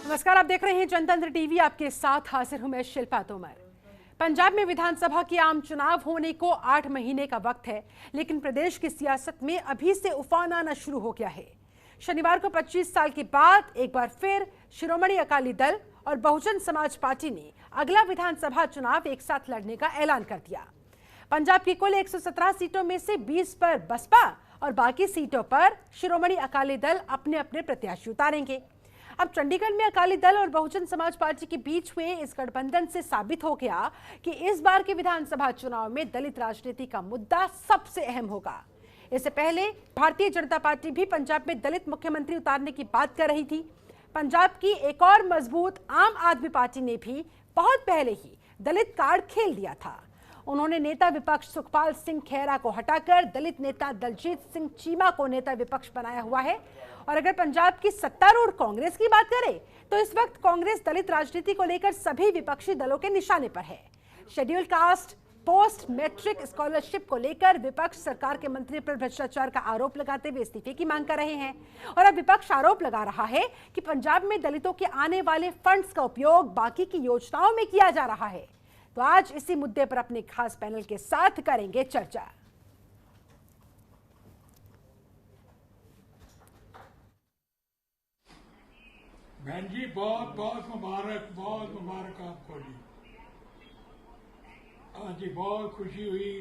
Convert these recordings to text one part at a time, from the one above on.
नमस्कार, आप देख रहे हैं जनतंत्र टीवी। आपके साथ हाजिर हूं मैं शिल्पा तोमर। पंजाब में विधानसभा के आम चुनाव होने को 8 महीने का वक्त है, लेकिन प्रदेश की सियासत में अभी से उफान आना शुरू हो गया है। शनिवार को 25 साल के बाद एक बार फिर शिरोमणि अकाली दल और बहुजन समाज पार्टी ने अगला विधानसभा चुनाव एक साथ लड़ने का ऐलान कर दिया। पंजाब की कुल 117 सीटों में से 20 पर बसपा और बाकी सीटों पर शिरोमणि अकाली दल अपने अपने प्रत्याशी उतारेंगे। अब चंडीगढ़ में अकाली दल और बहुजन समाज पार्टी के बीच हुए इस गठबंधन से साबित हो गया कि इस बार के विधानसभा चुनाव में दलित राजनीति का मुद्दा सबसे अहम होगा। इससे पहले भारतीय जनता पार्टी भी पंजाब में दलित मुख्यमंत्री उतारने की बात कर रही थी। पंजाब की एक और मजबूत आम आदमी पार्टी ने भी बहुत पहले ही दलित कार्ड खेल दिया था। उन्होंने नेता विपक्ष सुखपाल सिंह खेरा को हटाकर दलित नेता दलजीत सिंह चीमा को नेता विपक्ष बनाया हुआ है। और अगर पंजाब की सत्तारूढ़ कांग्रेस की बात करें तो इस वक्त कांग्रेस दलित राजनीति को लेकर सभी विपक्षी दलों के निशाने पर है। Schedule caste post matric scholarship को लेकर विपक्ष सरकार के मंत्री पर भ्रष्टाचार का आरोप लगाते हुए इस्तीफे की मांग कर रहे हैं। और अब विपक्ष आरोप लगा रहा है कि पंजाब में दलितों के आने वाले फंड्स का उपयोग बाकी की योजनाओं में किया जा रहा है। तो आज इसी मुद्दे पर अपने खास पैनल के साथ करेंगे चर्चा। बहन जी बहुत बहुत मुबारक आपको जी। आज जी बहुत खुशी हुई,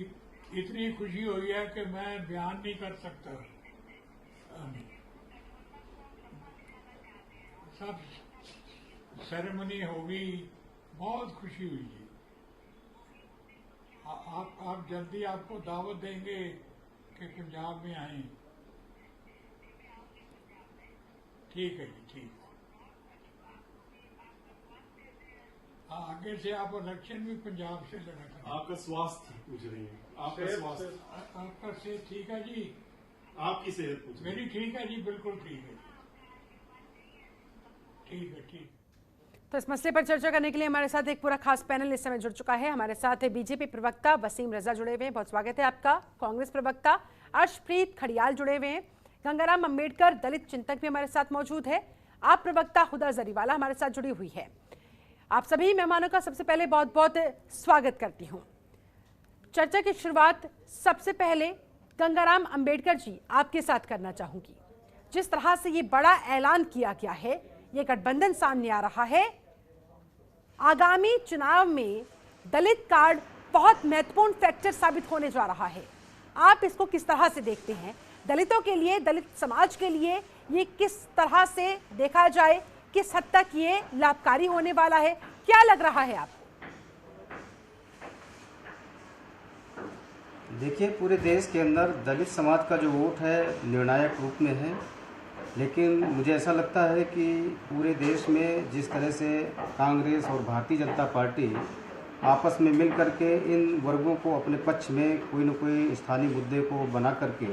इतनी खुशी हुई है कि मैं बयान नहीं कर सकता। सब सेरेमनी होगी, बहुत खुशी हुई जी। आप जल्दी आपको दावत देंगे कि पंजाब में आए। ठीक है जी, ठीक। आगे से आप इलेक्शन भी पंजाब से लड़ा। आपका स्वास्थ्य पूछ रही है, आपका स्वास्थ्य, आपका सेहत ठीक है जी? आपकी सेहत पूछ रही है। मेरी ठीक है जी, बिल्कुल ठीक है, ठीक है, ठीक। तो इस मसले पर चर्चा करने के लिए हमारे साथ एक पूरा खास पैनल इस समय जुड़ चुका है। हमारे साथ है बीजेपी प्रवक्ता वसीम रजा जुड़े हुए हैं, बहुत स्वागत है आपका। कांग्रेस प्रवक्ता अर्शप्रीत खड़ियाल जुड़े हुए हैं। गंगाराम अंबेडकर दलित चिंतक भी हमारे साथ मौजूद है। आप प्रवक्ता हुदा जरीवाला हमारे साथ जुड़ी हुई है। आप सभी मेहमानों का सबसे पहले बहुत बहुत स्वागत करती हूँ। चर्चा की शुरुआत सबसे पहले गंगाराम अंबेडकर जी आपके साथ करना चाहूंगी। जिस तरह से ये बड़ा ऐलान किया गया है, ये गठबंधन सामने आ रहा है, आगामी चुनाव में दलित कार्ड बहुत महत्वपूर्ण फैक्टर साबित होने जा रहा है। आप इसको किस तरह से देखते हैं? दलितों के लिए, दलित समाज के लिए ये किस तरह से देखा जाए, किस हद तक ये लाभकारी होने वाला है, क्या लग रहा है आपको? देखिए, पूरे देश के अंदर दलित समाज का जो वोट है निर्णायक रूप में है, लेकिन मुझे ऐसा लगता है कि पूरे देश में जिस तरह से कांग्रेस और भारतीय जनता पार्टी आपस में मिल करके इन वर्गों को अपने पक्ष में कोई न कोई स्थानीय मुद्दे को बना करके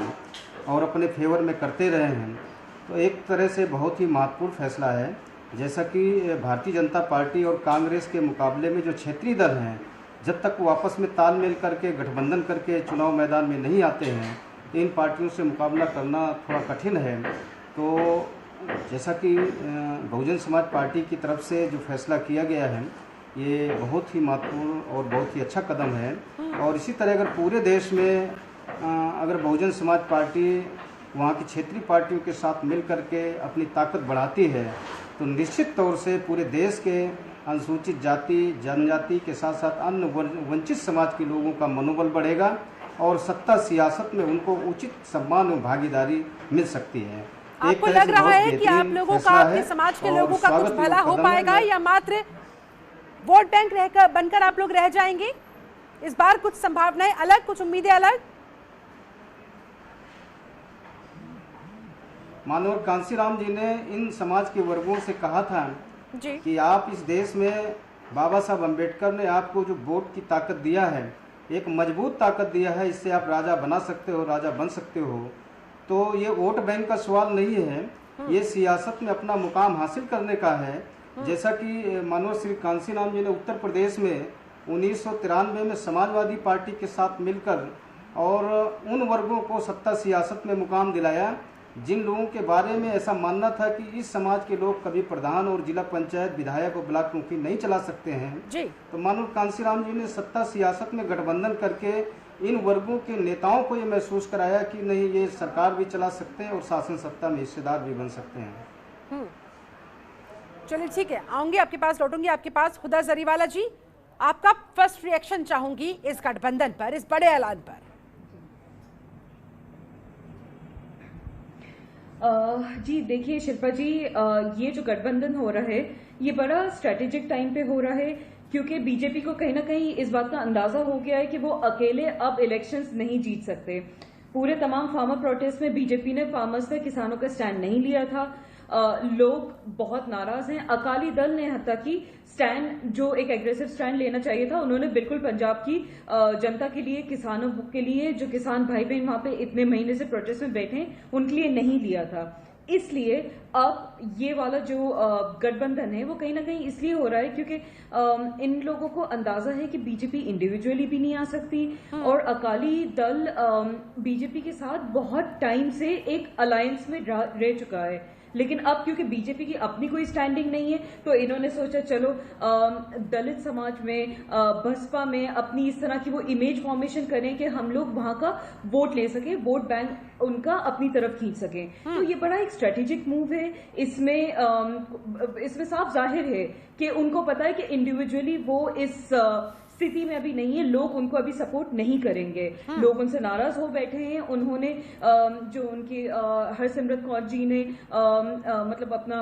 और अपने फेवर में करते रहे हैं, तो एक तरह से बहुत ही महत्वपूर्ण फैसला है। जैसा कि भारतीय जनता पार्टी और कांग्रेस के मुकाबले में जो क्षेत्रीय दल हैं, जब तक वो आपस में तालमेल करके गठबंधन करके चुनाव मैदान में नहीं आते हैं, इन पार्टियों से मुकाबला करना थोड़ा कठिन है। तो जैसा कि बहुजन समाज पार्टी की तरफ से जो फैसला किया गया है, ये बहुत ही महत्वपूर्ण और बहुत ही अच्छा कदम है। और इसी तरह अगर पूरे देश में अगर बहुजन समाज पार्टी वहाँ की क्षेत्रीय पार्टियों के साथ मिल करके अपनी ताकत बढ़ाती है, तो निश्चित तौर से पूरे देश के अनुसूचित जाति जनजाति के साथ साथ अन्य वंचित समाज के लोगों का मनोबल बढ़ेगा और सत्ता सियासत में उनको उचित सम्मान और भागीदारी मिल सकती है। आपको लग रहा है कि आप लोगों का, आपके समाज के लोगों का कुछ भला हो पाएगा या मात्र वोट बैंक रहकर बनकर आप लोग रह जाएंगे? इस बार कुछ संभावनाएं अलग, कुछ उम्मीदें अलग? मानव कांसीराम जी ने इन समाज के वर्गों से कहा था जी कि आप इस देश में बाबा साहब अम्बेडकर ने आपको जो वोट की ताकत दिया है, एक मजबूत ताकत दिया है, इससे आप राजा बना सकते हो, राजा बन सकते हो। तो ये वोट बैंक का सवाल नहीं है, ये सियासत में अपना मुकाम हासिल करने का है। जैसा कि मानव श्री कांसीराम जी ने उत्तर प्रदेश में 1993 में समाजवादी पार्टी के साथ मिलकर और उन वर्गों को सत्ता सियासत में मुकाम दिलाया जिन लोगों के बारे में ऐसा मानना था कि इस समाज के लोग कभी प्रधान और जिला पंचायत विधायक और ब्लॉक मुखी नहीं चला सकते हैं जी, तो माननीय कांशीराम जी ने सत्ता सियासत में गठबंधन करके इन वर्गों के नेताओं को ये महसूस कराया कि नहीं, ये सरकार भी चला सकते हैं और शासन सत्ता में हिस्सेदार भी बन सकते हैं। चलिए ठीक है, आऊंगी आपके पास, लौटूंगी आपके पास। हुदा जरीवाला जी, आपका फर्स्ट रिएक्शन चाहूंगी इस गठबंधन पर, इस बड़े ऐलान पर। जी देखिए शिल्पा जी, ये जो गठबंधन हो रहा है ये बड़ा स्ट्रेटेजिक टाइम पे हो रहा है, क्योंकि बीजेपी को कहीं ना कहीं इस बात का अंदाजा हो गया है कि वो अकेले अब इलेक्शंस नहीं जीत सकते। पूरे तमाम फार्मर प्रोटेस्ट में बीजेपी ने फार्मर्स का, किसानों का स्टैंड नहीं लिया था। लोग बहुत नाराज हैं। अकाली दल ने हत्ता की स्टैंड, जो एक एग्रेसिव स्टैंड लेना चाहिए था, उन्होंने बिल्कुल पंजाब की जनता के लिए, किसानों के लिए, जो किसान भाई बहन वहां पे इतने महीने से प्रोटेस्ट में बैठे हैं, उनके लिए नहीं लिया था। इसलिए अब ये वाला जो गठबंधन है वो कहीं ना कहीं इसलिए हो रहा है क्योंकि इन लोगों को अंदाजा है कि बीजेपी इंडिविजुअली भी नहीं आ सकती, और अकाली दल बीजेपी के साथ बहुत टाइम से एक अलायंस में रह चुका है। लेकिन अब क्योंकि बीजेपी की अपनी कोई स्टैंडिंग नहीं है, तो इन्होंने सोचा चलो दलित समाज में, बसपा में अपनी इस तरह की वो इमेज फॉर्मेशन करें कि हम लोग वहां का वोट ले सके, वोट बैंक उनका अपनी तरफ खींच सके। तो ये बड़ा एक स्ट्रेटेजिक मूव है। इसमें साफ जाहिर है कि उनको पता है कि इंडिविजुअली वो इस स्थिति में अभी नहीं है, लोग उनको अभी सपोर्ट नहीं करेंगे। लोग उनसे नाराज हो बैठे हैं। उन्होंने जो उनकी हरसिमरत कौर जी ने मतलब अपना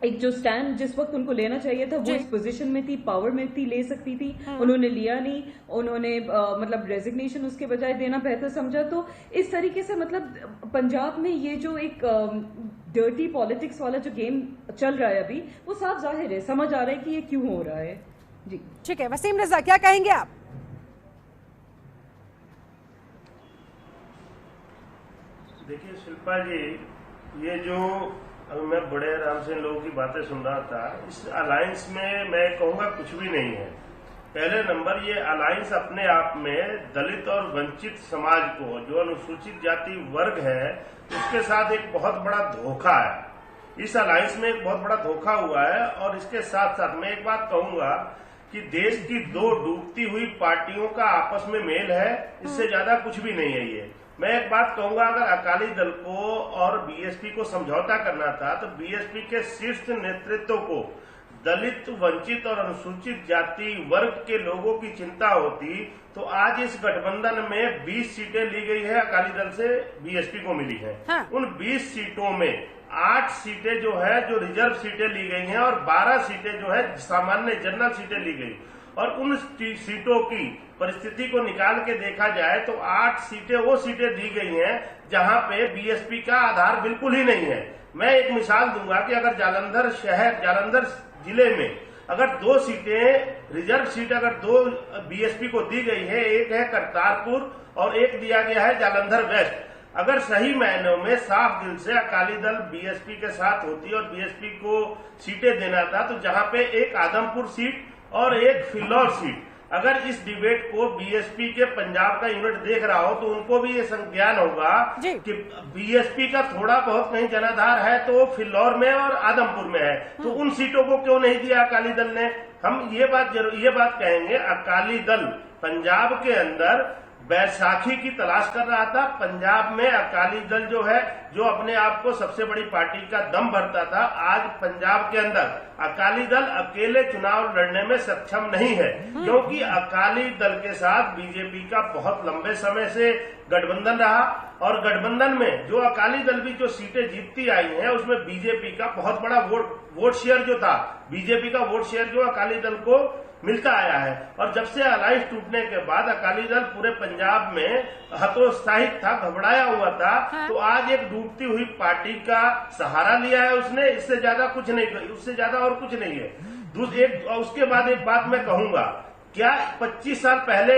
एक जो स्टैंड जिस वक्त उनको लेना चाहिए था, वो इस पोजीशन में थी, पावर में थी, ले सकती थी, उन्होंने लिया नहीं। उन्होंने मतलब रेजिग्नेशन उसके बजाय देना बेहतर समझा। तो इस तरीके से मतलब पंजाब में ये जो एक डर्टी पॉलिटिक्स वाला जो गेम चल रहा है अभी, वो साफ जाहिर है, समझ आ रहा है कि ये क्यों हो रहा है। जी ठीक है, वसीम रजा क्या कहेंगे आप? देखिए शिल्पा जी, ये जो अभी मैं बड़े आराम से इन लोगों की बातें सुन रहा था, इस अलायंस में मैं कहूंगा कुछ भी नहीं है। पहले नंबर, ये अलायंस अपने आप में दलित और वंचित समाज को, जो अनुसूचित जाति वर्ग है, उसके साथ एक बहुत बड़ा धोखा है। इस अलायंस में एक बहुत बड़ा धोखा हुआ है। और इसके साथ साथ मैं एक बात कहूंगा कि देश की दो डूबती हुई पार्टियों का आपस में मेल है, इससे ज्यादा कुछ भी नहीं है। ये मैं एक बात कहूंगा, अगर अकाली दल को और बीएसपी को समझौता करना था तो बीएसपी के शीर्ष नेतृत्व को दलित, वंचित और अनुसूचित जाति वर्ग के लोगों की चिंता होती तो आज इस गठबंधन में 20 सीटें ली गई है, अकाली दल से बीएसपी को मिली है। हाँ। उन 20 सीटों में 8 सीटें जो है जो रिजर्व सीटें ली गई हैं और 12 सीटें जो है सामान्य जनरल सीटें ली गई। और उन सीटों की परिस्थिति को निकाल के देखा जाए तो 8 सीटें वो सीटें दी गई हैं जहां पे बीएसपी का आधार बिल्कुल ही नहीं है। मैं एक मिसाल दूंगा कि अगर जालंधर जिले में अगर 2 सीटें रिजर्व सीट अगर 2 बीएसपी को दी गई है, एक है करतारपुर और एक दिया गया है जालंधर वेस्ट, अगर सही मायनों में साफ दिल से अकाली दल बीएसपी के साथ होती और बीएसपी को सीटें देना था, तो जहां पे एक आदमपुर सीट और एक फिल्लौर सीट, अगर इस डिबेट को बीएसपी के पंजाब का यूनिट देख रहा हो तो उनको भी ये संज्ञान होगा कि बीएसपी का थोड़ा बहुत कहीं जनाधार है तो फिल्लौर में और आदमपुर में है, तो उन सीटों को क्यों नहीं दिया अकाली दल ने। हम ये बात कहेंगे, अकाली दल पंजाब के अंदर बैसाखी की तलाश कर रहा था। पंजाब में अकाली दल जो है, जो अपने आप को सबसे बड़ी पार्टी का दम भरता था, आज पंजाब के अंदर अकाली दल अकेले चुनाव लड़ने में सक्षम नहीं है, क्योंकि अकाली दल के साथ बीजेपी का बहुत लंबे समय से गठबंधन रहा। और गठबंधन में जो अकाली दल भी जो सीटें जीतती आई हैं, उसमें बीजेपी का बहुत बड़ा वोट शेयर जो था, बीजेपी का वोट शेयर जो अकाली दल को मिलता आया है। और जब से अलायंस टूटने के बाद अकाली दल पूरे पंजाब में हतोत्साहित था, घबराया हुआ था, तो आज एक डूबती हुई पार्टी का सहारा लिया है उसने। इससे ज्यादा कुछ नहीं, उससे ज्यादा और कुछ नहीं है। उसके बाद एक बात मैं कहूंगा, क्या 25 साल पहले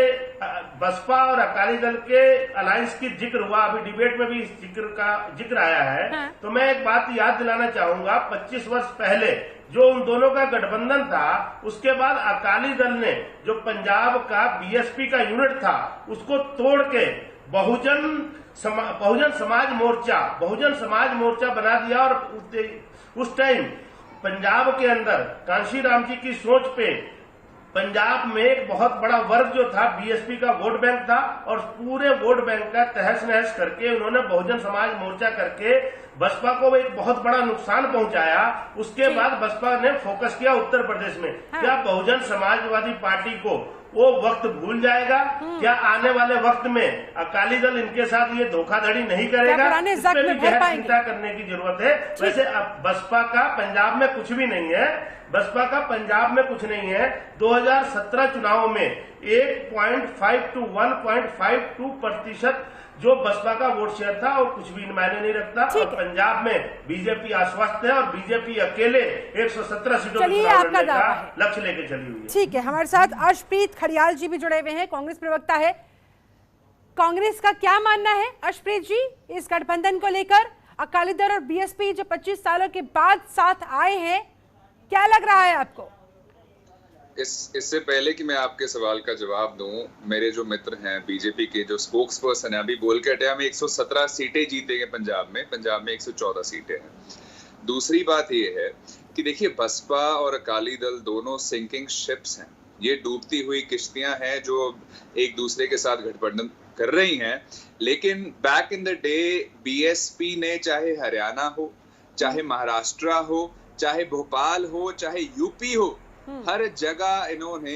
बसपा और अकाली दल के अलायंस की जिक्र हुआ, अभी डिबेट में भी इस जिक्र आया है, तो मैं एक बात याद दिलाना चाहूंगा, 25 वर्ष पहले जो उन दोनों का गठबंधन था, उसके बाद अकाली दल ने जो पंजाब का बीएसपी का यूनिट था उसको तोड़ के बहुजन समाज मोर्चा बना दिया। और उस टाइम पंजाब के अंदर कांशीराम जी की सोच पे पंजाब में एक बहुत बड़ा वर्ग जो था बीएसपी का वोट बैंक था, और पूरे वोट बैंक का तहस नहस करके उन्होंने बहुजन समाज मोर्चा करके बसपा को एक बहुत बड़ा नुकसान पहुंचाया। उसके बाद बसपा ने फोकस किया उत्तर प्रदेश में। क्या बहुजन समाजवादी पार्टी को वो वक्त भूल जाएगा? क्या आने वाले वक्त में अकाली दल इनके साथ ये धोखाधड़ी नहीं करेगा? इस पे भी गहन चिंता करने की जरूरत है। वैसे अब बसपा का पंजाब में कुछ भी नहीं है, बसपा का पंजाब में कुछ नहीं है। 2017 चुनाव में 8.5 to 1.52% जो बसपा का वोट शेयर था और कुछ भी मायने नहीं रखता। और पंजाब में बीजेपी आश्वस्त है और बीजेपी अकेले 117 सीटों पर लड़ने का लक्ष्य लेके चली हुई है। ठीक है, हमारे साथ अर्शप्रीत खड़ियाल जी भी जुड़े हुए हैं, कांग्रेस प्रवक्ता है। कांग्रेस का क्या मानना है अर्शप्रीत जी इस गठबंधन को लेकर? अकाली दल और बीएसपी जो 25 सालों के बाद साथ आए हैं, क्या लग रहा है आपको? इससे पहले कि मैं आपके सवाल का जवाब दूं, मेरे जो मित्र हैं बीजेपी के जो स्पोक्स पर्सन है अभी बोल के हटे, हम 117 सीटें जीतेंगे पंजाब में 114 सीटें हैं। दूसरी बात ये है कि देखिए बसपा और अकाली दल दोनों सिंकिंग शिप्स हैं, ये डूबती हुई किश्तियां हैं जो एक दूसरे के साथ गठबंधन कर रही हैं। लेकिन back in the day BSP ने चाहे हरियाणा हो, चाहे महाराष्ट्र हो, चाहे भोपाल हो, चाहे यूपी हो, हर जगह इन्होंने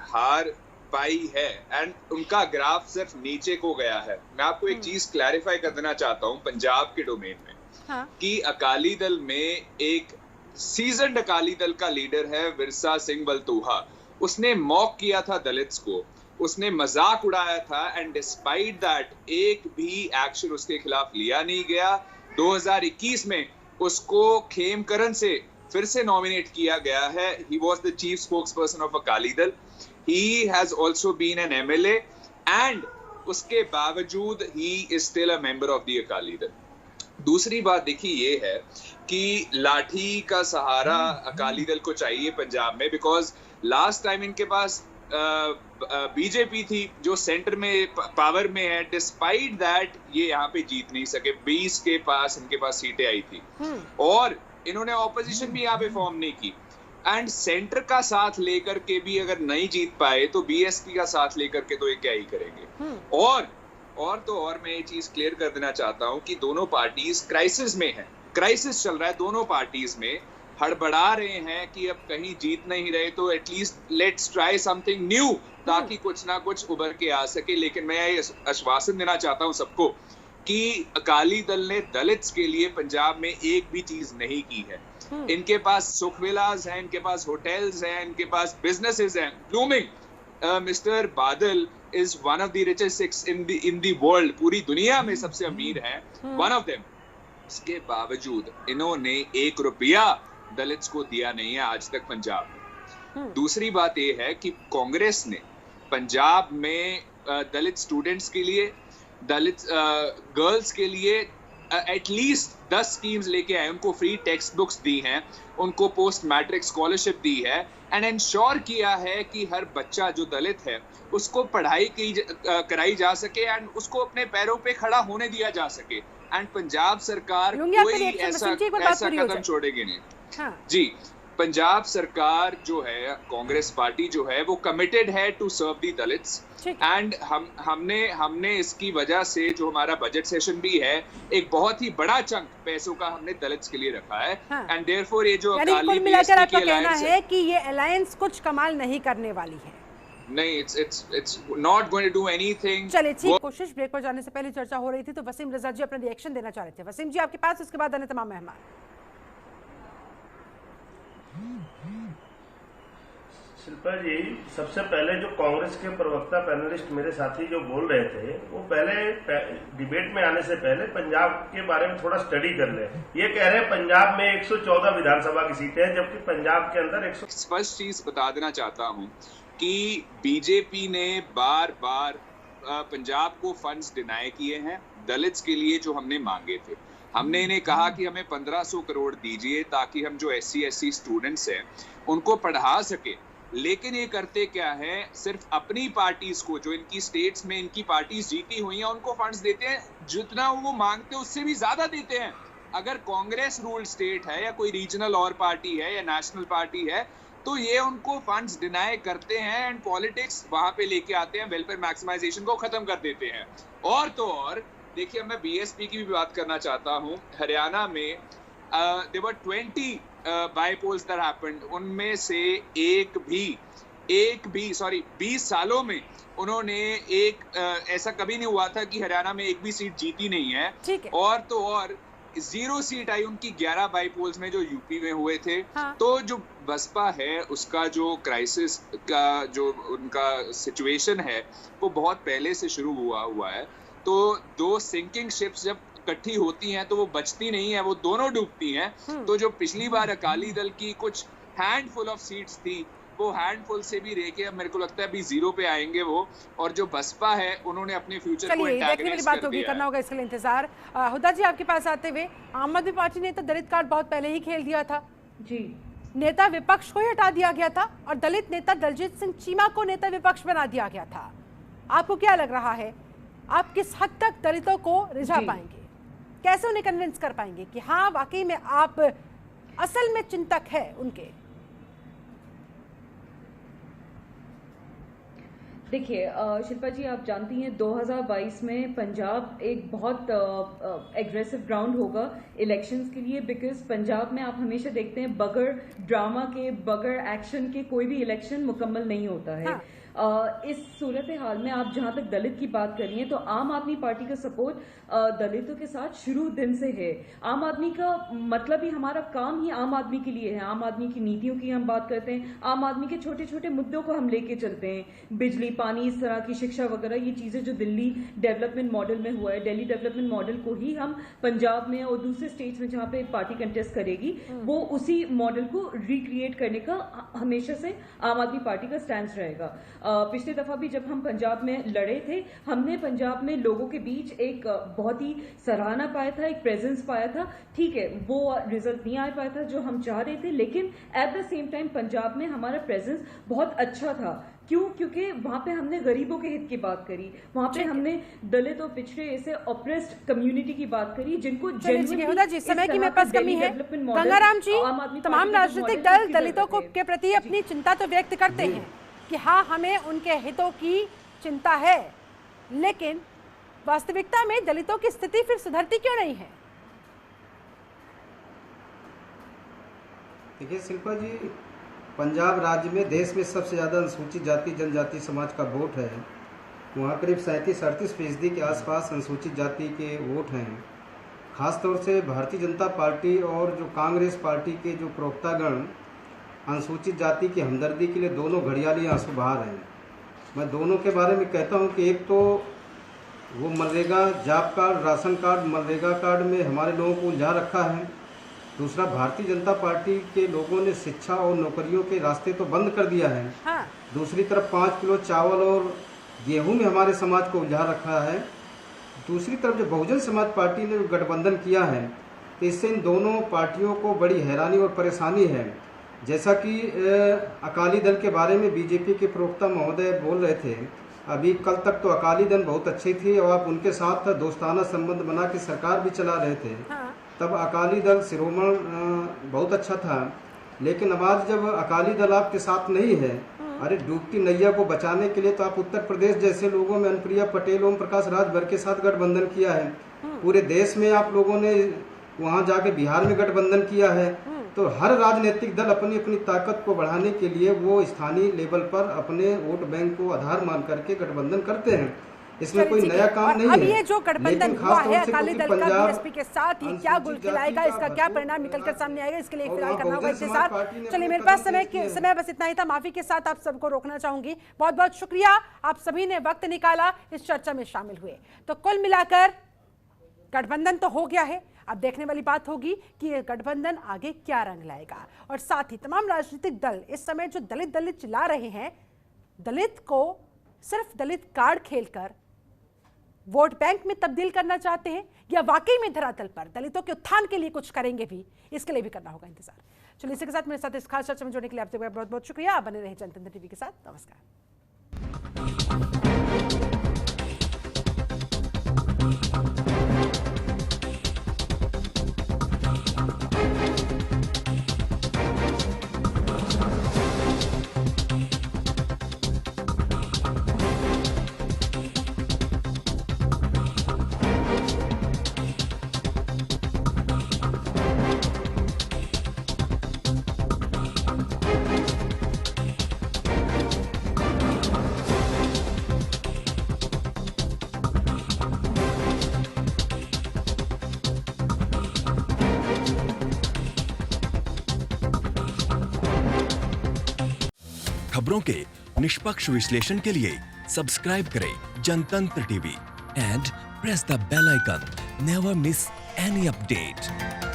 हार पाई है एंड उनका ग्राफ सिर्फ नीचे को गया है। मैं आपको एक चीज क्लैरिफाई कर देना चाहता हूं पंजाब के डोमेन में कि अकाली दल में एक सीजन्ड अकाली दल का लीडर है विरसा सिंह बलतोहा। उसने मॉक किया था दलित्स को, उसने मजाक उड़ाया था एंड डिस्पाइट दैट एक भी एक्शन उसके खिलाफ लिया नहीं गया। 2021 में उसको खेमकरन से फिर से नॉमिनेट किया गया है। He was the chief spokesperson of Akali Dal. He has also been an MLA and उसके बावजूद he is still a member of the Akali Dal. दूसरी बात देखिए ये है कि लाठी का सहारा अकाली दल को चाहिए पंजाब में, बिकॉज लास्ट टाइम इनके पास बीजेपी थी जो सेंटर में पावर में है। डिस्पाइट दैट ये यहाँ पे जीत नहीं सके, 20 के पास इनके पास सीटें आई थी और इन्होंने ऑपोजिशन भी यहाँ पे फॉर्म नहीं की एंड सेंटर का साथ लेकर के भी अगर नहीं जीत पाए तो बीएसपी का साथ लेकर के तो ये क्या ही करेंगे। और मैं ये चीज क्लियर कर देना चाहता हूँ कि दोनों पार्टीज क्राइसिस में हैं, क्राइसिस चल रहा है दोनों पार्टीज में, हड़बड़ा रहे हैं कि अब कहीं जीत नहीं रहे तो at least let's try something new ताकि कुछ ना कुछ उभर के आ सके। लेकिन मैं ये आश्वासन देना चाहता हूँ सबको कि अकाली दल ने दलित्स के लिए पंजाब में एक भी चीज नहीं की है। इनके पास सुख विलास हैं, इनके पास होटल्स हैं, इनके पास बिजनेसेस हैं ब्लूमिंग। मिस्टर बादल is one of the richest six in the world, पूरी दुनिया में सबसे अमीर है, वन ऑफ देम। इसके बावजूद इन्होंने 1 रुपया दलित्स को दिया नहीं है आज तक पंजाब में। दूसरी बात यह है कि कांग्रेस ने पंजाब में दलित स्टूडेंट्स के लिए, दलित गर्ल्स के लिए एटलीस्ट 10 स्कीम्स लेके आए, उनको फ्री टेक्स्ट बुक्स दी हैं, उनको पोस्ट मैट्रिक स्कॉलरशिप दी है एंड इंश्योर किया है कि हर बच्चा जो दलित है उसको पढ़ाई कराई जा सके एंड उसको अपने पैरों पे खड़ा होने दिया जा सके। एंड पंजाब सरकार कोई ऐसा कदम छोड़ेगी नहीं। जी, पंजाब सरकार जो है, कांग्रेस पार्टी जो है वो कमिटेड है to serve the Dalits and हमने इसकी वजह से जो हमारा बजट सेशन भी है एक बहुत ही बड़ा चंक पैसों का हमने दलित्स के लिए रखा है एंड देयरफॉर ये जो अकाली मिलाकर आपका कहना है कि ये अलायंस कुछ कमाल नहीं करने वाली है। नहीं, it's not going to do anything। चलिए ठीक, कोशिश ब्रेक पर जाने से पहले चर्चा हो रही थी तो वसीम रजा जी अपना रिएक्शन देना चाह रहे थे। वसीम जी आपके पास, उसके बाद अन्य तमाम मेहमान। शिल्पा जी, सबसे पहले जो कांग्रेस के प्रवक्ता पैनलिस्ट मेरे साथी जो बोल रहे थे वो पहले डिबेट में आने से पहले पंजाब के बारे में थोड़ा स्टडी कर ले। ये कह रहे हैं पंजाब में 114 विधानसभा की सीटें हैं जबकि पंजाब के अंदर 100। स्पष्ट चीज बता देना चाहता हूं कि बीजेपी ने बार बार पंजाब को फंड्स डिनाई किए हैं दलित्स के लिए जो हमने मांगे थे। हमने इन्हें कहा कि हमें 1500 करोड़ दीजिए ताकि हम जो SC/SC स्टूडेंट्स हैं उनको पढ़ा सके, लेकिन ये करते क्या है, सिर्फ अपनी पार्टीज को, जो इनकी स्टेट्स में इनकी पार्टीज जीती हुई हैं, उनको फंड्स देते हैं, जितना वो मांगते हैं उससे भी ज्यादा देते हैं। अगर कांग्रेस रूल स्टेट है या कोई रीजनल और पार्टी है या नेशनल पार्टी है, तो ये उनको फंड्स डिनाई करते हैं एंड पॉलिटिक्स वहां पे लेके आते हैं, वेलफेयर मैक्सिमाइजेशन को खत्म कर देते हैं। और तो और देखिए, मैं बीएसपी की भी बात करना चाहता हूँ। हरियाणा में there were 20 bypolls that happened, उनमें से एक भी 20 सालों में उन्होंने ऐसा कभी नहीं हुआ था कि हरियाणा में एक भी सीट जीती नहीं है। और तो और 0 सीट आई उनकी 11 बाईपोल्स में जो यूपी में हुए थे। हाँ। तो जो बसपा है उसका जो क्राइसिस का जो उनका सिचुएशन है वो बहुत पहले से शुरू हुआ है। तो दो सिंकिंग शिप्स जब इकट्ठी होती हैं तो वो बचती नहीं है, वो दोनों डूबती हैं। तो जो पिछली बार अकाली दल की कुछ हैंडफुल ऑफ सीट्स थी, वो हैंडफुल से भी रह के अब मेरे को लगता है अभी 0 पे आएंगे वो। और जो बसपा है उन्होंने अपने फ्यूचर को एंटागोनाइज कर दिया। करना होगा इसके लिए इंतजार। हुदा जी, आपके पास आते हुए, आम आदमी पार्टी ने तो दलित कार्ड बहुत पहले ही खेल दिया था जी। नेता विपक्ष को ही हटा दिया गया था और दलित नेता दलजीत सिंह चीमा को नेता विपक्ष बना दिया गया था। आपको क्या लग रहा है, आप किस हद तक दलितों को रिझा पाएंगे, कैसे उन्हें कन्विंस कर पाएंगे कि हाँ वाकई में आप असल में चिंतक है उनके? देखिए शिल्पा जी, आप जानती हैं 2022 में पंजाब एक बहुत एग्रेसिव ग्राउंड होगा इलेक्शंस के लिए, बिकॉज पंजाब में आप हमेशा देखते हैं बगैर ड्रामा के, बगैर एक्शन के कोई भी इलेक्शन मुकम्मल नहीं होता है। हाँ। इस सूरत हाल में आप जहां तक दलित की बात कर रही हैं, तो आम आदमी पार्टी का सपोर्ट दलितों के साथ शुरू दिन से है। आम आदमी का मतलब ही, हमारा काम ही आम आदमी के लिए है। आम आदमी की नीतियों की हम बात करते हैं, आम आदमी के छोटे छोटे मुद्दों को हम लेके चलते हैं, बिजली, पानी, इस तरह की शिक्षा वगैरह, ये चीजें जो दिल्ली डेवलपमेंट मॉडल में हुआ है, दिल्ली डेवलपमेंट मॉडल को ही हम पंजाब में और दूसरे स्टेट्स में जहां पे पार्टी कंटेस्ट करेगी, वो उसी मॉडल को रिक्रिएट करने का हमेशा से आम आदमी पार्टी का स्टैंड रहेगा। पिछले दफा भी जब हम पंजाब में लड़े थे, हमने पंजाब में लोगों के बीच एक बहुत ही सराहना पाया था, एक प्रेजेंस पाया था। ठीक है, वो रिजल्ट नहीं आ पाया था जो हम चाह रहे थे, लेकिन at the same time Punjab में हमारा प्रेजेंस बहुत अच्छा था। क्यों? क्योंकि वहां पे हमने गरीबों के हित की बात करी, वहां पे हमने दलित और पिछड़े ऐसे ऑप्रेस्ड कम्युनिटी की बात करी, जिनको जी समय की मेरे पास कमी है। गंगाराम जी, तमाम राजनीतिक दल दलितों के प्रति अपनी चिंता तो व्यक्त करते हैं कि हाँ हमें उनके हितों की चिंता है, लेकिन वास्तविकता में दलितों की स्थिति फिर सुधरती क्यों नहीं है? देखिए शिल्पा जी, पंजाब राज्य में देश में सबसे ज़्यादा अनुसूचित जाति जनजाति समाज का वोट है। वहाँ करीब 37-38% के आसपास अनुसूचित जाति के वोट हैं। खासतौर से भारतीय जनता पार्टी और जो कांग्रेस पार्टी के जो प्रवक्तागण अनुसूचित जाति की हमदर्दी के लिए दोनों घड़ियाली आंसू बहा रहे हैं। मैं दोनों के बारे में कहता हूं कि एक तो वो MNREGA job card, ration card, MNREGA card में हमारे लोगों को उलझा रखा है। दूसरा, भारतीय जनता पार्टी के लोगों ने शिक्षा और नौकरियों के रास्ते तो बंद कर दिया है। हाँ। दूसरी तरफ 5 किलो चावल और गेहूं में हमारे समाज को उलझा रखा है। दूसरी तरफ जो बहुजन समाज पार्टी ने गठबंधन किया है, तो इससे इन दोनों पार्टियों को बड़ी हैरानी और परेशानी है। जैसा कि अकाली दल के बारे में बीजेपी के प्रवक्ता महोदय बोल रहे थे, अभी कल तक तो अकाली दल बहुत अच्छी थी और आप उनके साथ दोस्ताना संबंध बना के सरकार भी चला रहे थे। हाँ। तब अकाली दल शिरोमण बहुत अच्छा था, लेकिन अब आज जब अकाली दल आपके साथ नहीं है, अरे डूबती नैया को बचाने के लिए तो आप उत्तर प्रदेश जैसे लोगों में अनुप्रिया पटेल, ओम प्रकाश राजभर के साथ गठबंधन किया है। पूरे देश में आप लोगों ने वहाँ जाके बिहार में गठबंधन किया है। तो हर राजनीतिक दल अपनी अपनी ताकत को बढ़ाने के लिए वो स्थानीय लेवल पर अपने वोट बैंक को आधार मान करके गठबंधन करते हैं। इसमें कोई नया काम नहीं है। अब ये जो गठबंधन हुआ है अकाली दल का बीएसपी के साथ, ये क्या गुल खिलाएगा, इसका क्या परिणाम निकलकर सामने आएगा, इसके लिए फिलहाल करना होगा इंतजार। चलिए, मेरे पास समय बस इतना ही था। माफी के साथ आप सबको रोकना चाहूंगी। बहुत बहुत शुक्रिया, आप सभी ने वक्त निकाला, इस चर्चा में शामिल हुए। तो कुल मिलाकर गठबंधन तो हो गया है, अब देखने वाली बात होगी कि ये गठबंधन आगे क्या रंग लाएगा। और साथ ही तमाम राजनीतिक दल इस समय जो दलित दलित चिल्ला रहे हैं, दलित को सिर्फ दलित कार्ड खेलकर वोट बैंक में तब्दील करना चाहते हैं या वाकई में धरातल पर दलितों के उत्थान के लिए कुछ करेंगे भी, इसके लिए भी करना होगा इंतजार। चलिए इसी के साथ मेरे साथ इस खास चर्चा में जुड़ने के लिए आपसे बहुत बहुत शुक्रिया। बने रहे जनतंत्र टीवी के साथ। नमस्कार। खबरों के निष्पक्ष विश्लेषण के लिए सब्सक्राइब करें Jantantra TV and press the bell icon. Never miss any update.